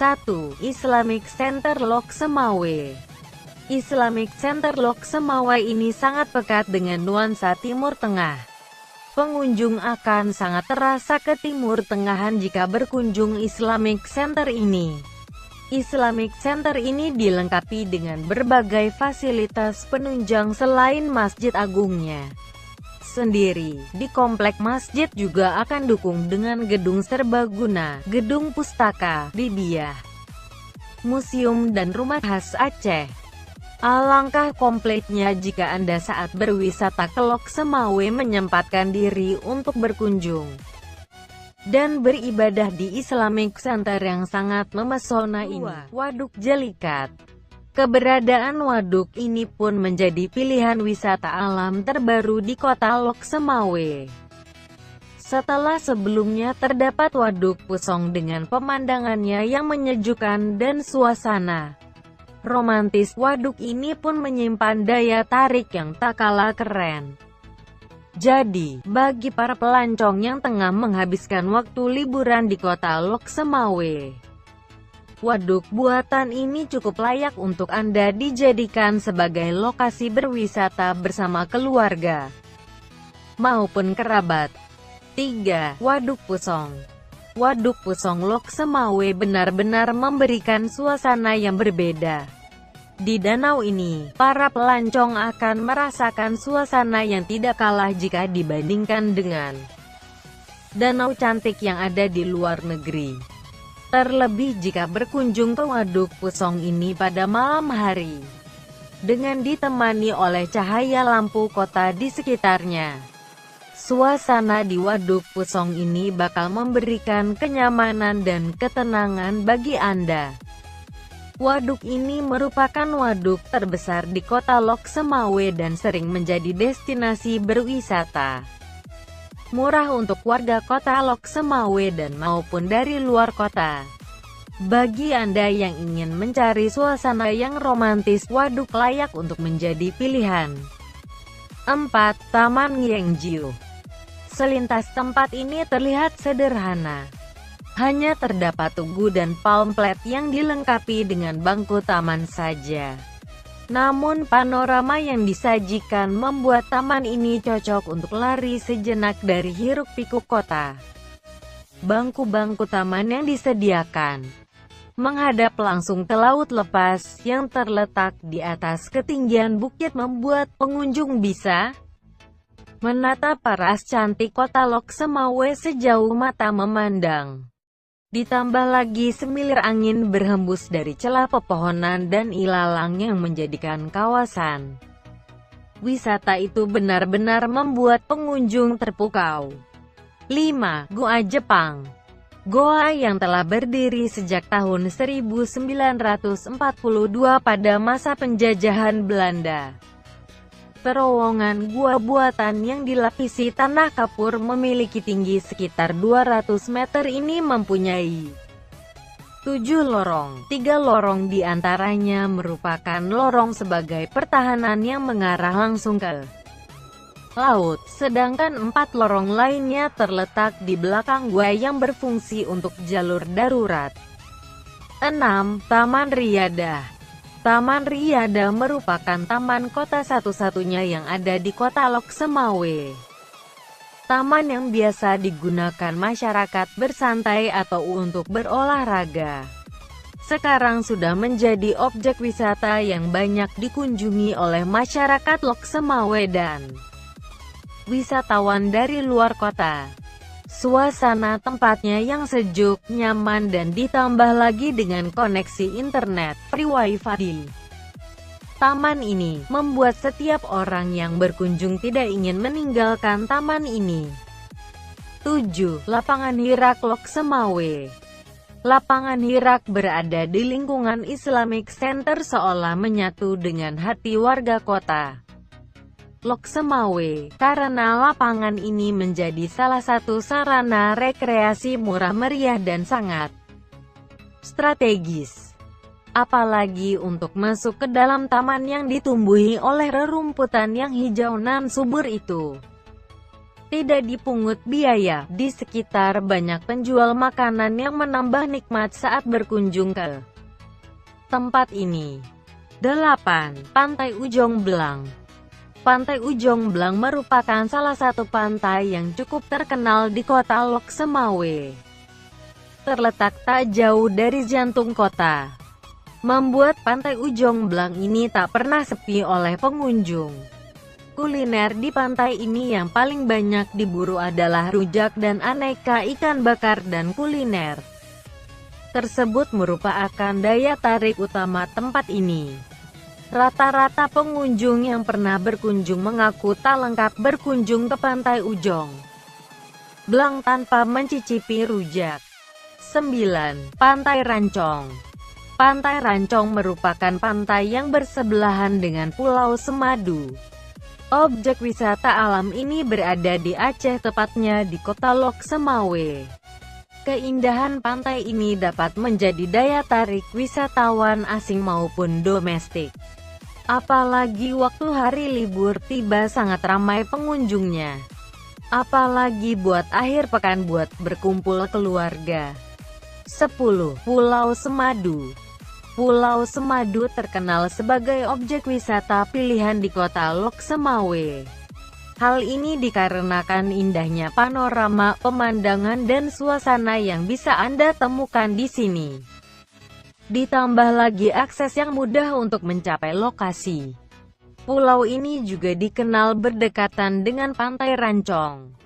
1. Islamic Center Lok Semawe. Islamic Center Lok Semawe ini sangat pekat dengan nuansa Timur Tengah. Pengunjung akan sangat terasa ke Timur Tengahan jika berkunjung Islamic Center ini. Islamic Center ini dilengkapi dengan berbagai fasilitas penunjang selain Masjid Agungnya sendiri. Di komplek masjid juga akan dukung dengan gedung serbaguna, gedung pustaka, didiah, museum dan rumah khas Aceh. Alangkah kompletnya jika Anda saat berwisata ke Lok Semawe menyempatkan diri untuk berkunjung dan beribadah di Islamic Center yang sangat memesona ini. Waduk Jelikat. Keberadaan waduk ini pun menjadi pilihan wisata alam terbaru di kota Lok Semawe. Setelah sebelumnya terdapat Waduk Pusong dengan pemandangannya yang menyejukkan dan suasana romantis, waduk ini pun menyimpan daya tarik yang tak kalah keren. Jadi, bagi para pelancong yang tengah menghabiskan waktu liburan di kota Lok Semawe, waduk buatan ini cukup layak untuk Anda dijadikan sebagai lokasi berwisata bersama keluarga maupun kerabat. 3. Waduk Pusong. Waduk Pusong Lok Semawe benar-benar memberikan suasana yang berbeda. Di danau ini, para pelancong akan merasakan suasana yang tidak kalah jika dibandingkan dengan danau cantik yang ada di luar negeri. Terlebih jika berkunjung ke Waduk Pusong ini pada malam hari, dengan ditemani oleh cahaya lampu kota di sekitarnya. Suasana di Waduk Pusong ini bakal memberikan kenyamanan dan ketenangan bagi Anda. Waduk ini merupakan waduk terbesar di kota Lok Semawe dan sering menjadi destinasi berwisata murah untuk warga kota Lok Semawe dan maupun dari luar kota. Bagi Anda yang ingin mencari suasana yang romantis, waduk layak untuk menjadi pilihan. 4. Taman Ngiengjiu. Selintas tempat ini terlihat sederhana. Hanya terdapat tugu dan palm plat yang dilengkapi dengan bangku taman saja. Namun panorama yang disajikan membuat taman ini cocok untuk lari sejenak dari hiruk-pikuk kota. Bangku-bangku taman yang disediakan menghadap langsung ke laut lepas yang terletak di atas ketinggian bukit membuat pengunjung bisa menatap paras cantik kota Lok Semawe sejauh mata memandang. Ditambah lagi semilir angin berhembus dari celah pepohonan dan ilalang yang menjadikan kawasan wisata itu benar-benar membuat pengunjung terpukau. 5. Goa Jepang. Goa yang telah berdiri sejak tahun 1942 pada masa penjajahan Belanda. Terowongan gua buatan yang dilapisi tanah kapur memiliki tinggi sekitar 200 meter ini mempunyai 7 lorong. 3 lorong diantaranya merupakan lorong sebagai pertahanan yang mengarah langsung ke laut, sedangkan 4 lorong lainnya terletak di belakang gua yang berfungsi untuk jalur darurat. 6. Taman Riyadhah. Taman Riyadhah merupakan taman kota satu-satunya yang ada di kota Lok Semawe. Taman yang biasa digunakan masyarakat bersantai atau untuk berolahraga. Sekarang sudah menjadi objek wisata yang banyak dikunjungi oleh masyarakat Lok Semawe dan wisatawan dari luar kota. Suasana tempatnya yang sejuk, nyaman dan ditambah lagi dengan koneksi internet free wifi di taman ini, membuat setiap orang yang berkunjung tidak ingin meninggalkan taman ini. 7. Lapangan Hirak Lok Semawe. Lapangan Hirak berada di lingkungan Islamic Center seolah menyatu dengan hati warga kota Lok Semawe, karena lapangan ini menjadi salah satu sarana rekreasi murah meriah dan sangat strategis. Apalagi untuk masuk ke dalam taman yang ditumbuhi oleh rerumputan yang hijau nan subur itu. Tidak dipungut biaya. Di sekitar banyak penjual makanan yang menambah nikmat saat berkunjung ke tempat ini. 8. Pantai Ujong Blang. Pantai Ujong Blang merupakan salah satu pantai yang cukup terkenal di kota Lok Semawe. Terletak tak jauh dari jantung kota, membuat Pantai Ujong Blang ini tak pernah sepi oleh pengunjung. Kuliner di pantai ini yang paling banyak diburu adalah rujak dan aneka ikan bakar, dan kuliner tersebut merupakan daya tarik utama tempat ini. Rata-rata pengunjung yang pernah berkunjung mengaku tak lengkap berkunjung ke Pantai Ujong Blang tanpa mencicipi rujak. 9. Pantai Rancong. Pantai Rancong merupakan pantai yang bersebelahan dengan Pulau Semadu. Objek wisata alam ini berada di Aceh, tepatnya di kota Lok Semawe. Keindahan pantai ini dapat menjadi daya tarik wisatawan asing maupun domestik. Apalagi waktu hari libur tiba, sangat ramai pengunjungnya. Apalagi buat akhir pekan buat berkumpul keluarga. 10. Pulau Semadu. Pulau Semadu terkenal sebagai objek wisata pilihan di kota Lok Semawe. Hal ini dikarenakan indahnya panorama, pemandangan dan suasana yang bisa Anda temukan di sini. Ditambah lagi akses yang mudah untuk mencapai lokasi. Pulau ini juga dikenal berdekatan dengan Pantai Rancong.